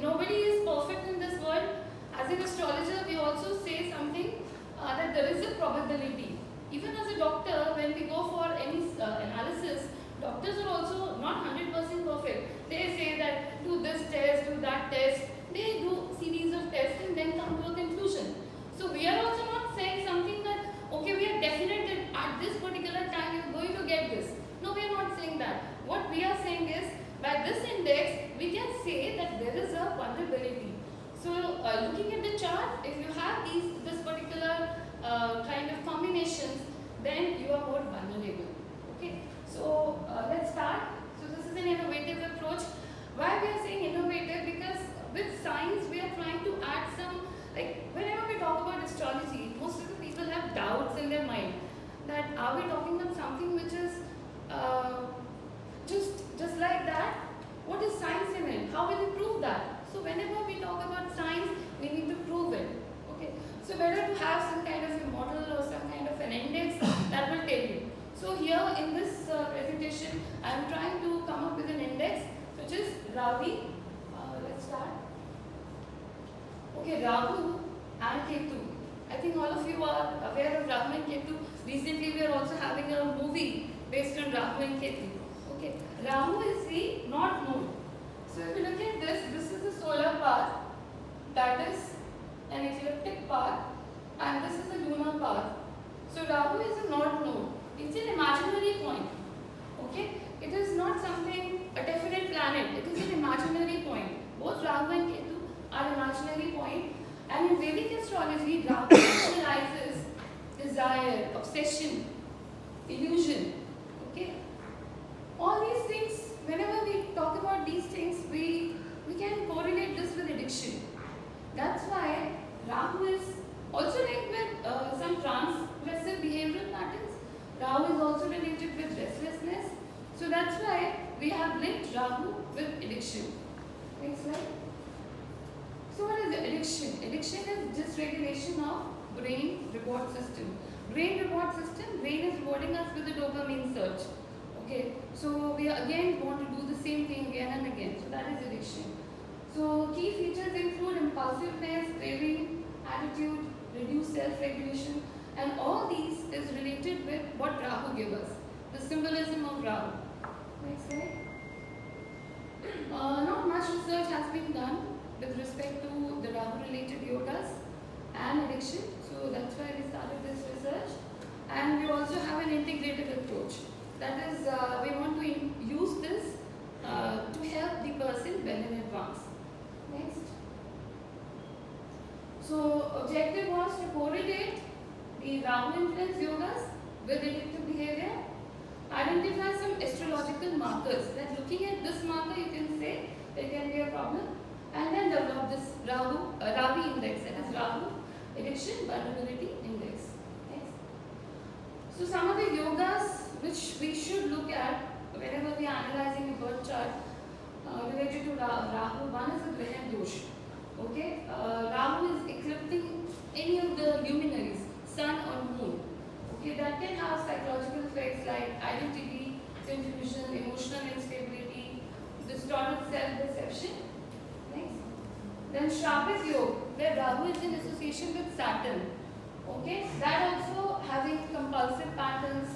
nobody is perfect in this world. As an astrologer, we also say something that there is a probability. Even as a doctor, when we go for any analysis, doctors are also not 100% perfect. They say that do this test, do that test. They do series of tests and then come to a conclusion. So we are also not saying something that okay, we are definite that at this particular time you are going to get this. No, we are not saying that. What we are saying is by this index we can say that there is a vulnerability. So looking at the chart, if you have this particular kind of combinations, then you are more vulnerable. Okay. So let's start. So this is an innovative approach. Why we are saying innovative? Because with science we are trying to add some, like whenever we talk about astrology, most of the people have doubts in their mind that are we talking about something which is just like that? What is science in it? How will we prove that? So whenever we talk about science, we need to prove it. Okay. So better to have some kind of a model or some kind of an index that will tell you. So here in this presentation, I am trying to come up with an index which is Ravi. Let's start. Okay, Rahu and Ketu. I think all of you are aware of Rahu and Ketu. Recently, we are also having a movie based on Rahu and Ketu. Okay, Rahu is the North Node. So if you look at this is the solar path, that is an ecliptic path, and this is the lunar path. So Rahu is the North Node. It's an imaginary point. Okay, it is not something a definite planet. It is an imaginary point. Both Rahu and Ketu are imaginary point, and in Vedic astrology, Rahu symbolizes desire, obsession, illusion. Okay, all these things. Whenever we talk about these things, we can correlate this with addiction. That's why Rahu is also linked with some transgressive behavioral patterns. Rahu is also related with restlessness. So that's why we have linked Rahu with addiction. Next slide. So what is addiction? Addiction is dysregulation of brain reward system. Brain reward system, brain is rewarding us with the dopamine surge. Okay, so we again want to do the same thing again and again. So that is addiction. So key features include impulsiveness, craving, attitude, reduced self-regulation, and all these is related with what Rahu gives us. The symbolism of Rahu. Next slide. Not much research has been done with respect to the Rahu-related yogas and addiction. So that's why we started this research. And we also have an integrative approach. That is, we want to use this to help the person well in advance. Next. So objective was to correlate the Rahu influence yogas with addictive behavior. Identify some astrological markers. That looking at this marker, you can say there can be a problem. And then develop this Ravi index, that is Rahu addiction vulnerability index. Next. So some of the yogas which we should look at whenever we are analyzing a birth chart related to Rahu. One is the Graha Dosh. Okay, Rahu is eclipsing any of the luminaries, sun or moon. Okay, that can have psychological effects like identity confusion, emotional instability, distorted self-perception. Next. Then Shrapit Yoga, where Rahu is in association with Saturn. Okay, that also having compulsive patterns,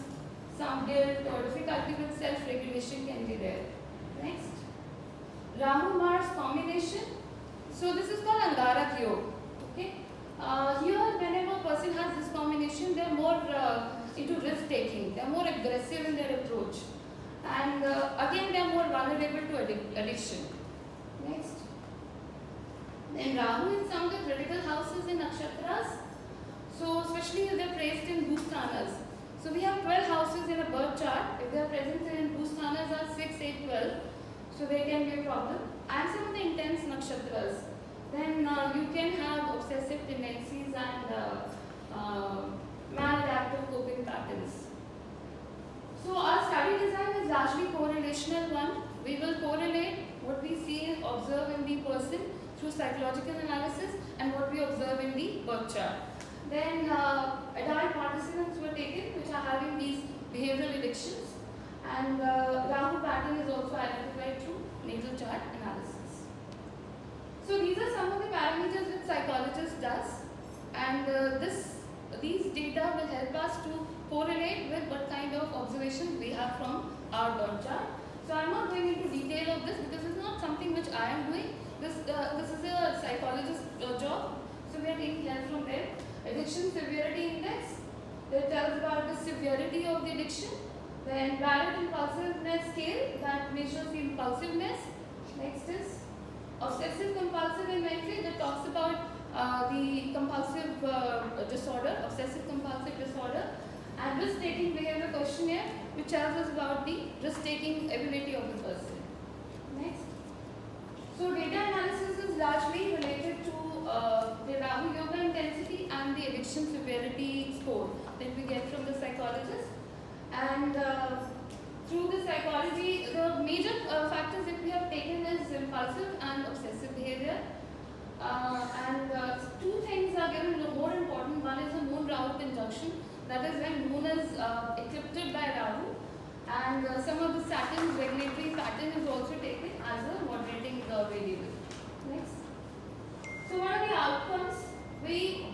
some guilt or difficulty with self-regulation can be there. Next. Rahu-Mars combination. So this is called Angarak Yoga. Okay. Here, whenever a person has this combination, they are more into risk-taking. They are more aggressive in their approach. And again, they are more vulnerable to addiction. Next. Then Rahu in some of the critical houses in nakshatras. So especially if they are placed in bhusthanas. So we have 12 houses in a birth chart. If they are present in bhusthanas are 6, 8, 12. So there can be a problem. And some of the intense nakshatras. Then you can have obsessive tendencies and maladaptive coping patterns. So our study design is largely correlational one. We will correlate what we see and observe in the person through psychological analysis and what we observe in the birth chart. Then adult participants were taken which are having these behavioral addictions, and Rahu pattern is also identified through natal chart analysis. parameters which psychologist does, and these data will help us to correlate with what kind of observations we have from our birth chart. So I'm not going into detail of this because it's not something which I am doing. This is a psychologist's job. So we are taking help from them. Addiction severity index that tells about the severity of the addiction. Then Barrett impulsiveness scale that measures the impulsiveness. Next is obsessive compulsive inventory that talks about the compulsive disorder, obsessive compulsive disorder, and risk taking behavior questionnaire which tells us about the risk taking ability of the person. Next. So data analysis is largely related to the Rahu Yoga intensity and the addiction severity score that we get from the psychologist. And through the psychology, the major factors that we have taken is impulsive and obsessive behavior. Two things are given more important. One is the Moon Rahu conjunction, that is when Moon is eclipsed by Rahu, and some of the Saturn's regulatory pattern is also taken as a moderating variable. Next. So what are the outcomes? We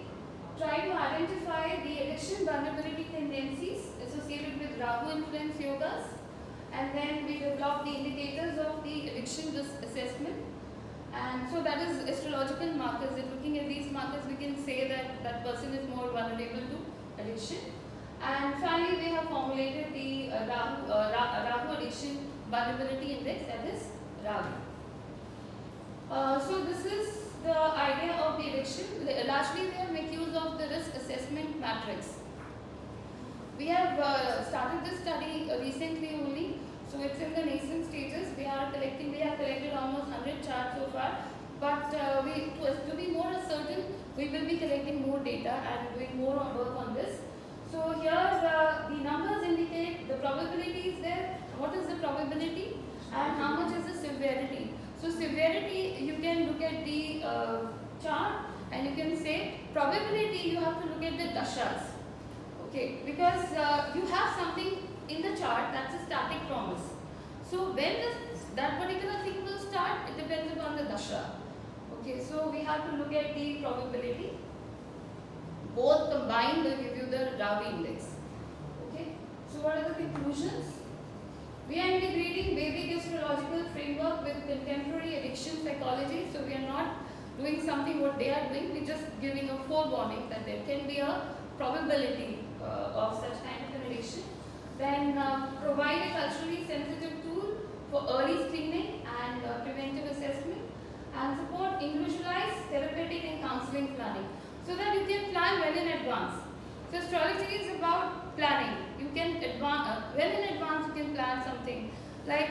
try to identify the addiction vulnerability tendencies associated with Rahu influence yogas, and then we develop the indicators of the addiction risk assessment. And so that is astrological markers. And looking at these markers, we can say that that person is more vulnerable to addiction. And finally, we have formulated the Rahu addiction vulnerability index, that is Rahu. So this is the idea of the addiction. Largely, we have made use of the risk assessment matrix. We have started this study recently only, so it's in the nascent stages. We have collected almost 100 charts so far, but to be more certain, we will be collecting more data and doing more work on this. So here the numbers indicate the probability is there, what is the probability and how much is the severity. So severity, you can look at the chart and you can say probability, you have to look at the dashas. Okay, because you have something in the chart that's a static promise. So when that particular thing will start, it depends upon the dasha. Okay, so we have to look at the probability. Both combined will give you the Ravi index. Okay, so what are the conclusions? We are integrating Vedic astrological framework with contemporary addiction psychology. So we are not doing something what they are doing. We're just giving a forewarning that there can be a probability of such kind of an addiction. Then provide a culturally sensitive tool for early screening and preventive assessment, and support individualized therapeutic and counseling planning so that you can plan well in advance. So astrology is about planning. You can well in advance you can plan something. Like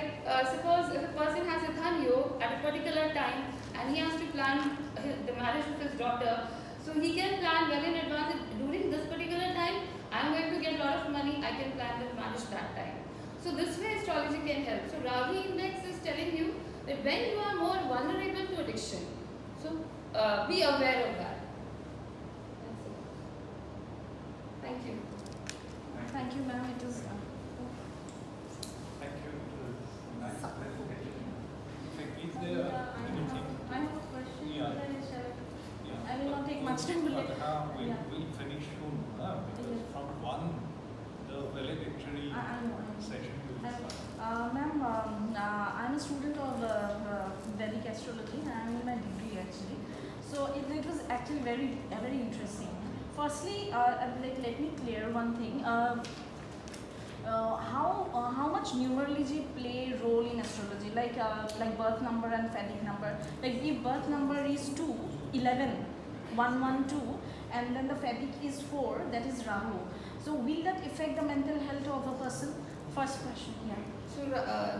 suppose if a person has a Dhan Yoga at a particular time and he has to plan the marriage of his daughter, so he can plan well in advance. During this particular time, I am going to get a lot of money, I can plan the marriage that time. So this way astrology can help. So Ravi index is telling you that when you are more vulnerable to addiction, so be aware of that. That's it. Thank you. Thank you, ma'am. It was Thank you. Nice clarification. Is there anything? I have a question. Yeah. I will not take much time. We'll Yeah. finish soon because from one, the valedictory session will start. Ma'am, I'm a student of Vedic astrology and I'm in my degree actually. So it was actually very interesting. Firstly, let me clear one thing. How much numerology play role in astrology? Like birth number and Vedic number. Like if birth number is 2, 11, 112, and then the Vedic is 4, that is Rahu. So will that affect the mental health of a person? First question. Yeah. So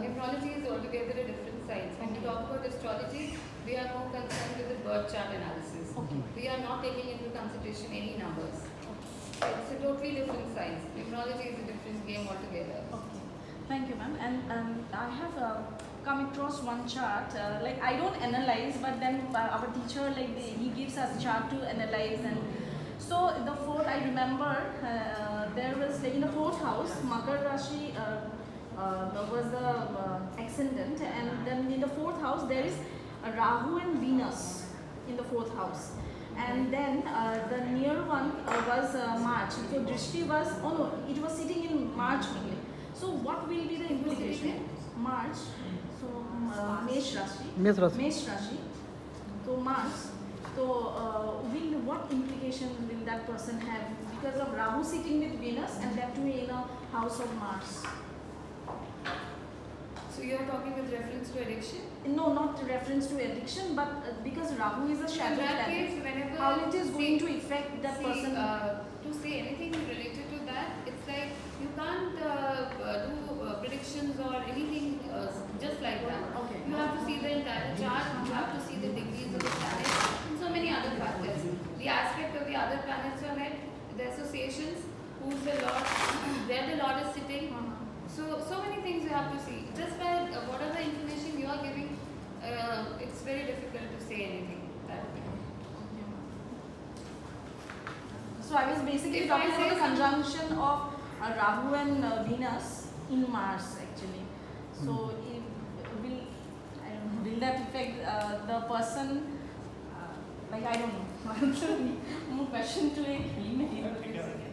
numerology is altogether a different science. When we talk about astrology, we are more concerned with the birth chart analysis. Okay. We are not taking into consideration any numbers. It's a totally different science. Numerology is a different game altogether. Okay. Thank you, ma'am. And I have come across one chart. Like I don't analyze, but then our teacher he gives us chart to analyze, and so the fourth I remember there was like in the fourth house Makar Rashi was the ascendant, and then in the fourth house there is Rahu and Venus in the fourth house. And then the near one was March. So Drishti was, oh no, it was sitting in March only. So what will be the implication? March. So Mesh Rashi. Mesh Rashi. Mesh Rashi. So Mars. So what implication will that person have because of Rahu sitting with Venus and that too in a house of Mars? So you are talking with reference to addiction? No, not reference to addiction, but because Rahu is a So in shadow that planet. case, whenever How it is going to see- affect that see, person? to say anything related to that, it's like you can't do predictions or anything just like that. Okay. You have to see the entire chart, you have to see the degrees of the planets, and so many other factors. The aspect of the other planets are met, the associations, who's the Lord, where the Lord is sitting. So many things you have to see. Just by whatever information you are giving, it's very difficult to say anything that way. So I was basically If I talking about say the conjunction of Rahu and Venus in Mars actually. So will that affect the person? Like I don't know. More question to it. I think